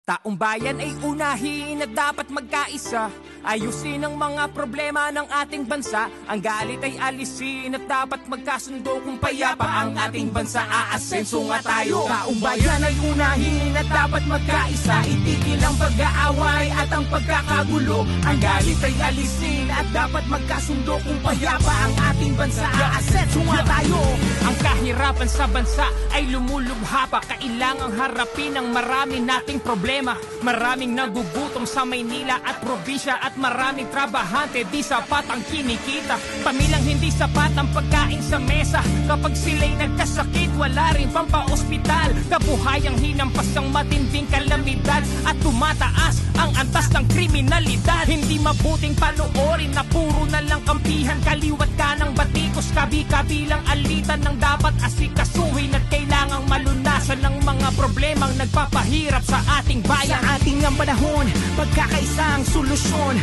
Taong bayan ay unahin at dapat magkaisa. Ayusin ang mga problema ng ating bansa. Ang galit ay alisin at dapat magkasundo. Kung payapa ang ating bansa, aasenso nga tayo. Taong bayan ay unahin at dapat magkaisa. Itigil ang pag-aaway at ang pagkakagulo. Ang galit ay alisin at dapat magkasundo. Kung payapa ang ating bansa, aasenso nga tayo. Ang kahirapan sa bansa ay lumulubha pa. Kailangang harapin ang marami nating problema. Maraming nagugutom sa Maynila at probinsya at maraming trabahante di sapat ang kinikita. Pamilyang hindi sapat ang pagkain sa mesa. Kapag sila'y nagkasakit, wala rin pampaospital. Kabuhayang hinampas ang matinding kalamidad at tumataas ang antas ng kriminalidad. Hindi mabuting panoorin na puro na lang kampihan. Kaliwat ka ng batikos, kabi-kabilang alitan ng dapat asikasuhin at kailangang malunasan ng mga problemang nagpapahirap sa ating bayan. Sa ating ang panahon, pagkakaisa ang solusyon.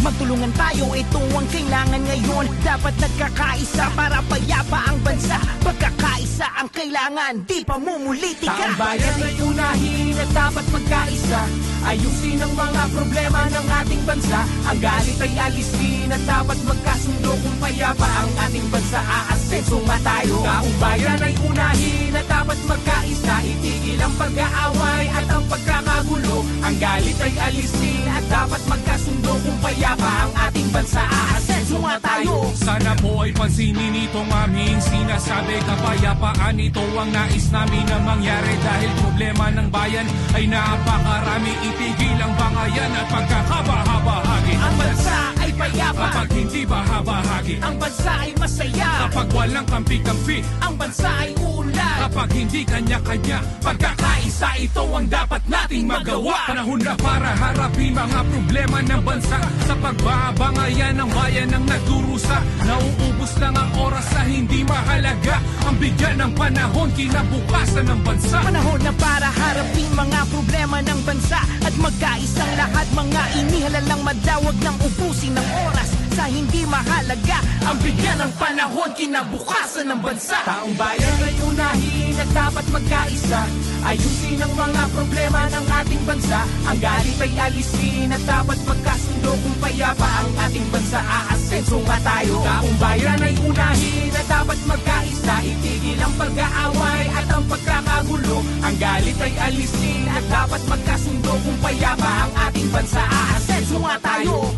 Magtulungan tayo, ito ang kailangan ngayon. Dapat nagkakaisa para payapa ang bansa. Pagkakaisa ang kailangan, di pamumulitika. Taong bayan ay unahin at dapat magkaisa. Ayusin ang mga problema ng ating bansa. Ang galit ay alisin at dapat magkasundo. Kung payapa ang ating bansa, aasenso nga tayo. Taong bayan ay unahin at dapat magkaisa. Itigil ang pag-aaway at ang pagkakagulo. Ang galit ay alisin at dapat magkasundo. Kung payapa ang ating bansa, aasenso nga tayo. Sana po ay pansinin itong aming sinasabi. Kapayapaan ito ang nais namin na mangyari. Dahil problema ng bayan ay napakarami. Itigil ang bangayan at pagkakabahagi. Ang bansa ay payapa Kapag hindi bahabahagi. ang bansa ay masaya. Kapag walang kampi-kampi. Ang bansa ay uunlad. Kapag hindi kanya-kanya. Pagkakaisa ito ang dapat nating magawa. Panahon na para harapin mga problema ng bansa. Sa pagbabangayan ng bayan ang nagdurusa. Nauubos lang ang oras sa hindi mahalaga. Ang bigyan ng panahon kinabukasan ng bansa. Panahon na para harapin mga problema ng bansa. At magkaisang lahat, mga inihalalang madawag ng ubusin ng oras sa hindi mahalaga. Ang bigyan ng panahon kinabukasan ng bansa. Taong bayan ay unahin at dapat magkaisa. Ayusin ang mga problema ng ating bansa. Ang galit ay alisin at dapat magkasundo. Kung payapa ang ating bansa, aasenso nga tayo. Taong bayan ay unahin at dapat magkaisa. Itigil ang pag-aaway at ang pagkakagulo. Ang galit ay alisin at dapat magkasundo. Kung payapa ang ating bansa, aasenso nga tayo.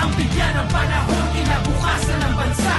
Ang bigyan ng panahon kinabukasan ng bansa.